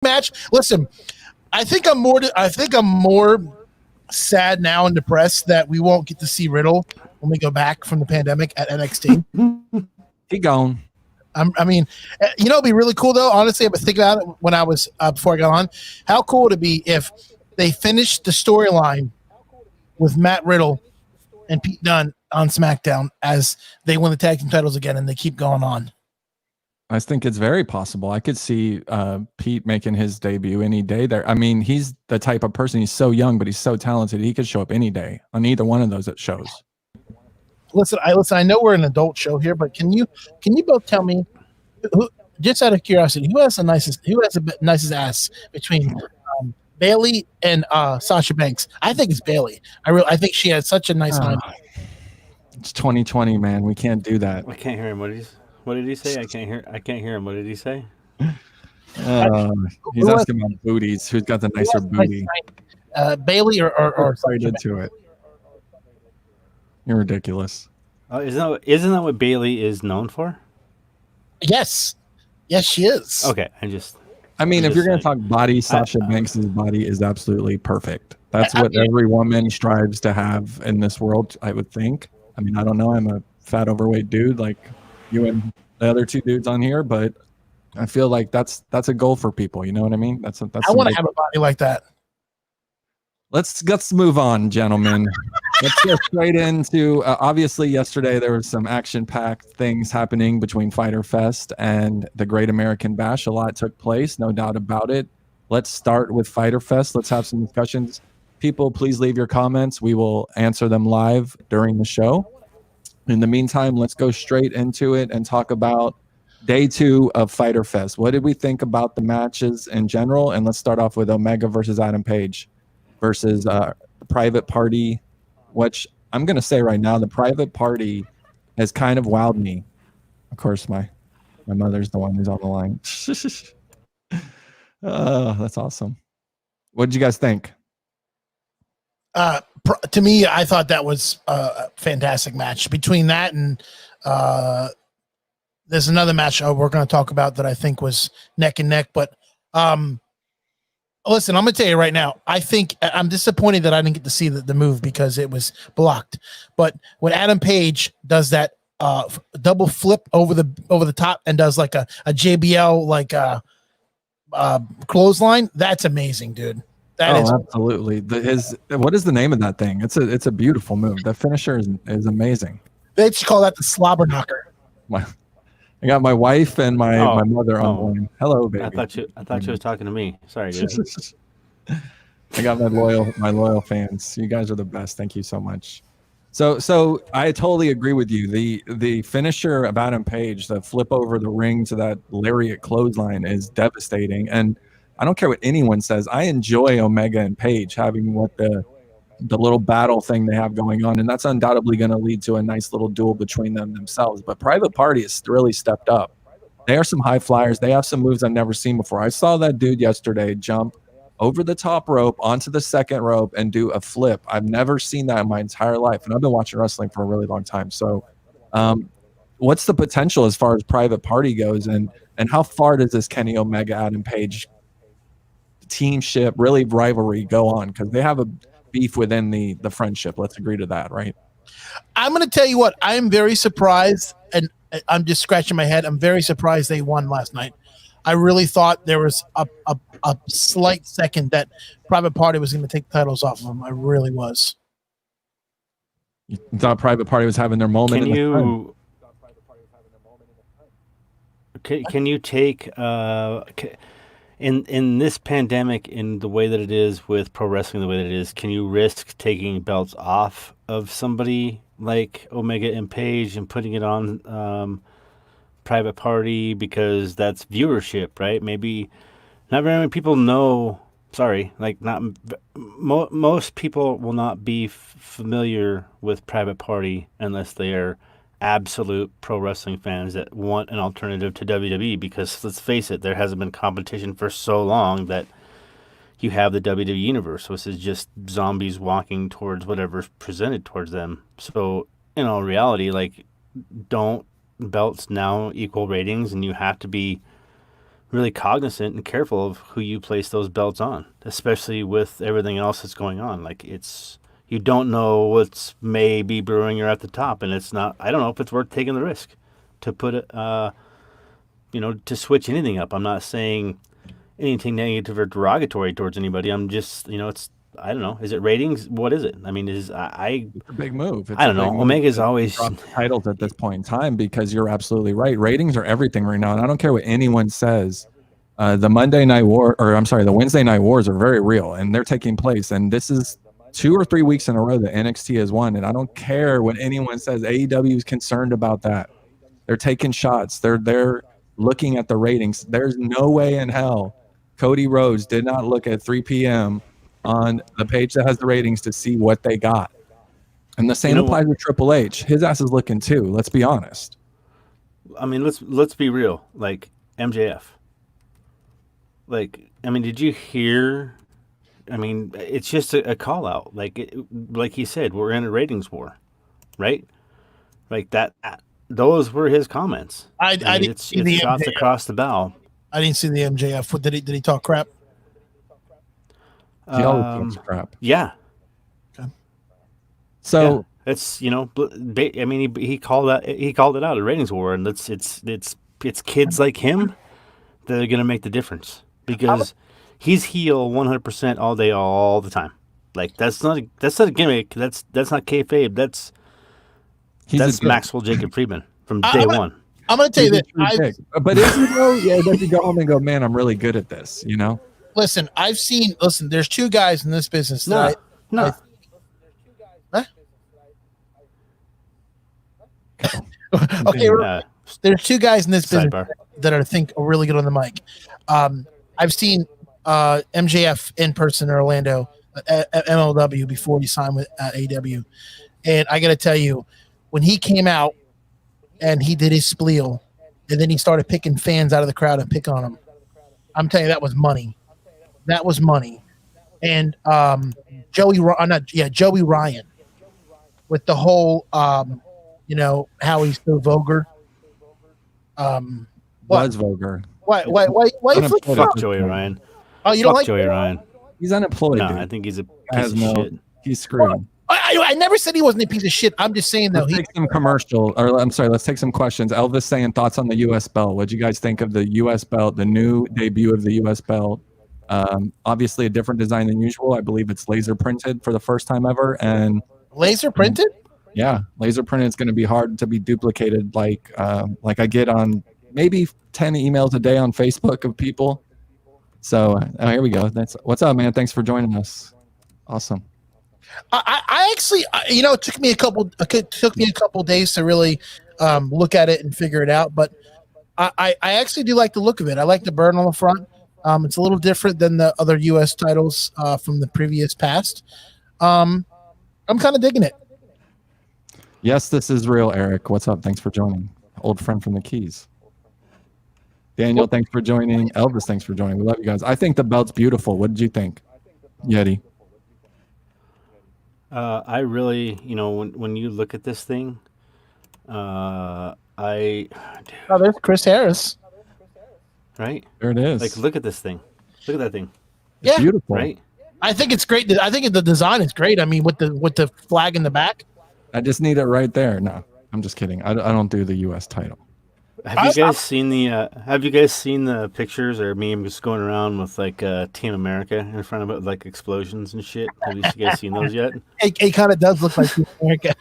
match. Listen, I think I'm more sad now and depressed that we won't get to see Riddle when we go back from the pandemic at NXT. He gone. I mean, it'd be really cool though. Honestly, I was thinking about it when I was before I got on. How cool would it be if they finished the storyline with Matt Riddle and Pete Dunne on SmackDown as they win the tag team titles again, and they keep going on. I think it's very possible. I could see Pete making his debut any day there. I mean, he's the type of person, he's so young, but he's so talented. He could show up any day on either one of those shows. Listen. I know we're an adult show here, but can you both tell me, who, just out of curiosity, who has the nicest ass between Bailey and Sasha Banks? I think it's Bailey. I think she has such a nice line. It's 2020, man. We can't do that. I can't hear him. What did he say? I can't hear him. What did he say? He's asking about booties. Who's got the nicer booty? Bailey or excited to it. You're ridiculous. Isn't that what Bailey is known for? Yes, she is. Okay, I mean, if you're going to talk body, Sasha Banks' body is absolutely perfect. That's what every woman strives to have in this world, I would think. I mean, I don't know. I'm a fat, overweight dude like you and the other two dudes on here, but I feel like that's a goal for people. You know what I mean? That's. I want to have a body like that. Let's move on, gentlemen. Let's get straight into. Obviously, yesterday there was some action-packed things happening between FyterFest and the Great American Bash. A lot took place, no doubt about it. Let's start with FyterFest. Let's have some discussions. People, please leave your comments. We will answer them live during the show. In the meantime, let's go straight into it and talk about day 2 of FyterFest. What did we think about the matches in general? And let's start off with Omega versus Adam Page versus Private Party, which I'm going to say right now, the Private Party has kind of wowed me. Of course, my mother's the one who's on the line. That's awesome. What did you guys think? To me, I thought that was a fantastic match. Between that and there's another match we're going to talk about that I think was neck and neck. But listen, I'm going to tell you right now, I think I'm disappointed that I didn't get to see the move because it was blocked. But when Adam Page does that double flip over the top and does like a JBL like clothesline, that's amazing, dude. That is absolutely. What is the name of that thing? It's a beautiful move. That finisher is amazing. They should call that the slobber knocker. I got my wife and my mother on board. Hello, baby. I thought you was talking to me. Sorry, dude. I got my loyal fans. You guys are the best. Thank you so much. So I totally agree with you. The finisher of Adam Page, the flip over the ring to that lariat clothesline is devastating. And I don't care what anyone says. I enjoy Omega and Page having what the little battle thing they have going on, and that's undoubtedly going to lead to a nice little duel between themselves. But Private Party has really stepped up. They are some high flyers. They have some moves I've never seen before. I saw that dude yesterday jump over the top rope onto the second rope and do a flip. I've never seen that in my entire life, and I've been watching wrestling for a really long time. So what's the potential as far as Private Party goes, and how far does this Kenny Omega Adam Page teamship, really rivalry, go on? Because they have a beef within the friendship. Let's agree to that, right? I'm going to tell you what, I'm very surprised, and I'm just scratching my head. I'm very surprised they won last night. I really thought there was a slight second that Private Party was going to take the titles off of them. I really was. You thought Private Party was having their moment? Can you take in this pandemic, in the way that it is with pro wrestling, the way that it is, can you risk taking belts off of somebody like Omega and Page and putting it on Private Party, because that's viewership, right? Maybe not very many people know. Sorry, like most people will not be familiar with Private Party unless they are absolute pro wrestling fans that want an alternative to WWE, because let's face it, there hasn't been competition for so long that you have the WWE universe. So this is just zombies walking towards whatever's presented towards them. So in all reality, like, don't belts now equal ratings, and you have to be really cognizant and careful of who you place those belts on, especially with everything else that's going on. Like you don't know what's maybe brewing or at the top, and it's not. I don't know if it's worth taking the risk to put it, to switch anything up. I'm not saying anything negative or derogatory towards anybody. I'm just, it's. I don't know. Is it ratings? What is it? I mean, It's a big move. I don't know. Omega's always drop the titles at this point in time because you're absolutely right. Ratings are everything right now, and I don't care what anyone says. The Wednesday night wars are very real, and they're taking place. And this is 2 or 3 weeks in a row that NXT has won, and I don't care what anyone says. AEW is concerned about that. They're taking shots. They're looking at the ratings. There's no way in hell Cody Rhodes did not look at 3 p.m. on the page that has the ratings to see what they got. And the same applies with Triple H. His ass is looking too. Let's be honest. I mean, let's be real. Like MJF. Like, I mean, did you hear? I mean, it's just a call out. Like he said, we're in a ratings war, right? Like that. Those were his comments. I mean, it's shots across the bow. I didn't see the MJF. What, did he talk crap? He always talks crap. Yeah. Okay. So it's I mean, he called it out a ratings war, and it's kids like him that are gonna make the difference because he's heel 100% all day, all the time. Like that's not a gimmick. That's not kayfabe. That's Maxwell Jacob Friedman from day one. I'm going to tell you this. But if you go, then you go home and go, man, I'm really good at this. Listen, there's 2 guys in this business. No. Okay, there's 2 guys in this business that I think are really good on the mic. I've seen MJF in person in Orlando at MLW before he signed with AEW, and I got to tell you, when he came out and he did his spiel, and then he started picking fans out of the crowd and pick on them, I'm telling you, that was money. That was money. And Joey Ryan with the whole, how he's so vulgar. Was vulgar. Why you fuck Joey Ryan? Oh, you don't like Joey Ryan? He's unemployed. No, dude. I think he's a piece of shit. He's screwed. I never said he wasn't a piece of shit. I'm just saying, though. Let's take some questions. Elvis saying thoughts on the U.S. belt. What do you guys think of the U.S. belt, the new debut of the U.S. belt? Obviously a different design than usual. I believe it's laser printed for the first time ever. And laser printed? Yeah, laser printed is going to be hard to be duplicated. Like I get on maybe 10 emails a day on Facebook of people. So here we go. What's up, man? Thanks for joining us. Awesome. I actually, it took me a couple days to really look at it and figure it out. But I actually do like the look of it. I like the burn on the front. It's a little different than the other U.S. titles from the previous past. I'm kind of digging it. Yes, this is real, Eric. What's up? Thanks for joining. Old friend from the Keys. Daniel, thanks for joining. Elvis, thanks for joining. We love you guys. I think the belt's beautiful. What did you think, Yeti? I really, when you look at this thing, there's Chris Harris. Right? There it is. Like, look at this thing. Look at that thing. It's beautiful. Right? I think it's great. I think the design is great. I mean, with the flag in the back. I just need it right there. No, I'm just kidding. I don't do the U.S. title. Have you guys seen the pictures or memes going around with like Team America in front of it, with, like explosions and shit? Have you guys seen those yet? It kind of does look like Team America.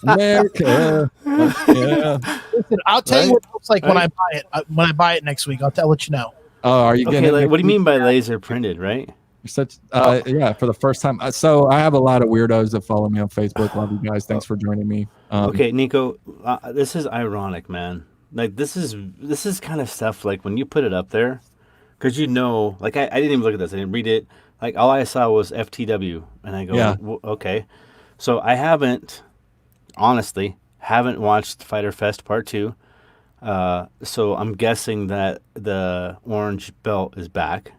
America. Yeah. Listen, I'll tell you what it looks like when I buy it. When I buy it next week, I'll let you know. Oh, are you getting it? Like, what do you mean by laser printed? Right? For the first time. So I have a lot of weirdos that follow me on Facebook. Love you guys. Thanks for joining me. Okay, Nico, this is ironic, man. Like this is kind of stuff like when you put it up there, because like I didn't even look at this. I didn't read it. Like all I saw was FTW, and I go, yeah. Okay. So I honestly haven't watched FyterFest Part 2. So I'm guessing that the orange belt is back.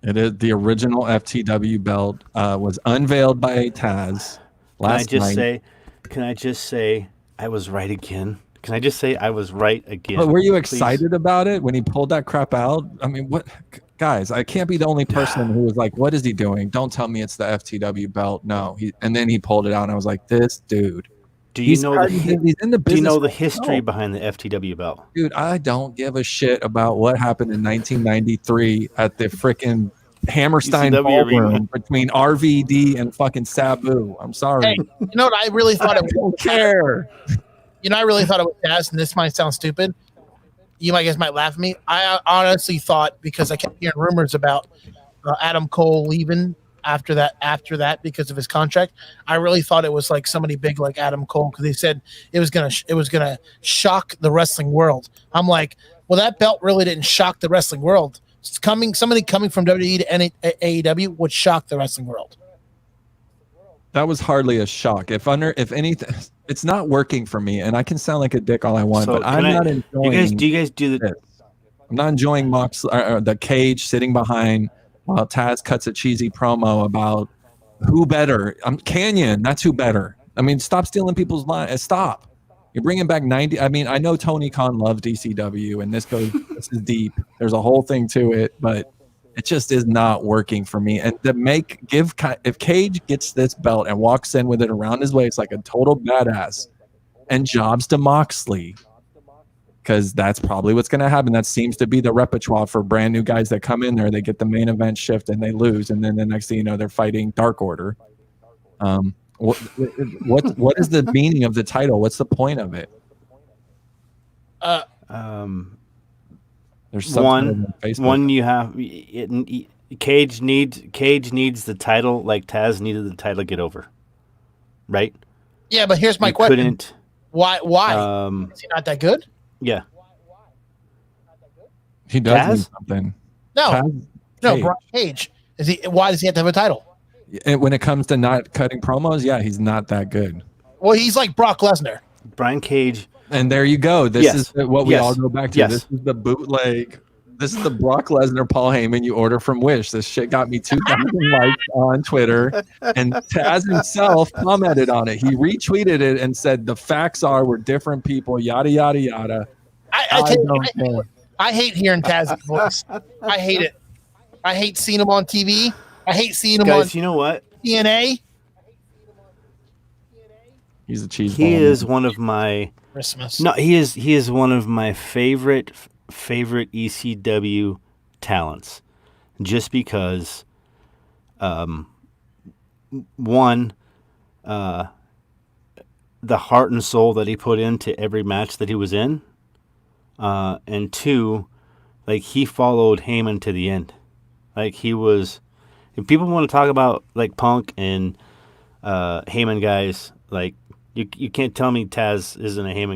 It is the original FTW belt. Was unveiled by Taz last night. Can I just say I was right again? Can I just say I was right again? But were you please? excited about it when he pulled that crap out? I mean, what, guys? I can't be the only person who was like, "What is he doing? Don't tell me it's the FTW belt." No, and then he pulled it out, and I was like, "This dude." Do you know the he's in the business. Do you know the for history himself. behind the FTW belt? Dude, I don't give a shit about what happened in 1993 at the frickin' Hammerstein ECW ballroom arena. between RVD and fucking Sabu. I'm sorry. Hey, you know what? I really thought I it was. don't care. You know, I really thought it was Taz, and this might sound stupid. You guys might laugh at me. I honestly thought, because I kept hearing rumors about Adam Cole leaving after that because of his contract. I really thought it was like somebody big like Adam Cole, because they said it was gonna shock the wrestling world. I'm like, well, that belt really didn't shock the wrestling world. Somebody coming from WWE to AEW would shock the wrestling world. That was hardly a shock. If anything, it's not working for me, and I can sound like a dick all I want, but I'm not enjoying. Do you guys do the? I'm not enjoying the Cage sitting behind while Taz cuts a cheesy promo about who better. Canyon. That's who better. I mean, stop stealing people's lines. Stop. You're bringing back 90. I mean, I know Tony Khan loved DCW, and this is deep. There's a whole thing to it, but it just is not working for me. And if Cage gets this belt and walks in with it around his waist like a total badass and jobs to Moxley, because that's probably what's going to happen. That seems to be the repertoire for brand new guys that come in there. They get the main event shift and they lose, and then the next thing you know, they're fighting Dark Order. What is the meaning of the title? What's the point of it? There's one you have. Cage needs the title like Taz needed the title to get over, right? Yeah, but here's my question: Why? Is he not that good? Yeah, he does need something. No, Brian Cage. Why does he have to have a title? When it comes to not cutting promos, yeah, he's not that good. Well, he's like Brock Lesnar. Brian Cage. And there you go. This is what we all go back to. Yes. This is the bootleg. This is the Brock Lesnar, Paul Heyman you order from Wish. This shit got me 2,000 likes on Twitter. And Taz himself commented on it. He retweeted it and said, the facts are we're different people, yada, yada, yada. I hate hearing Taz's voice. I hate it. I hate seeing him on TV. I hate seeing him on you know what? TNA. He's a cheese He ball. is one of my Christmas. No, he is one of my favorite ECW talents, just because one, the heart and soul that he put into every match that he was in, and two, like he followed Heyman to the end. Like he was, if people want to talk about like Punk and Heyman guys, like you can't tell me Taz isn't a Heyman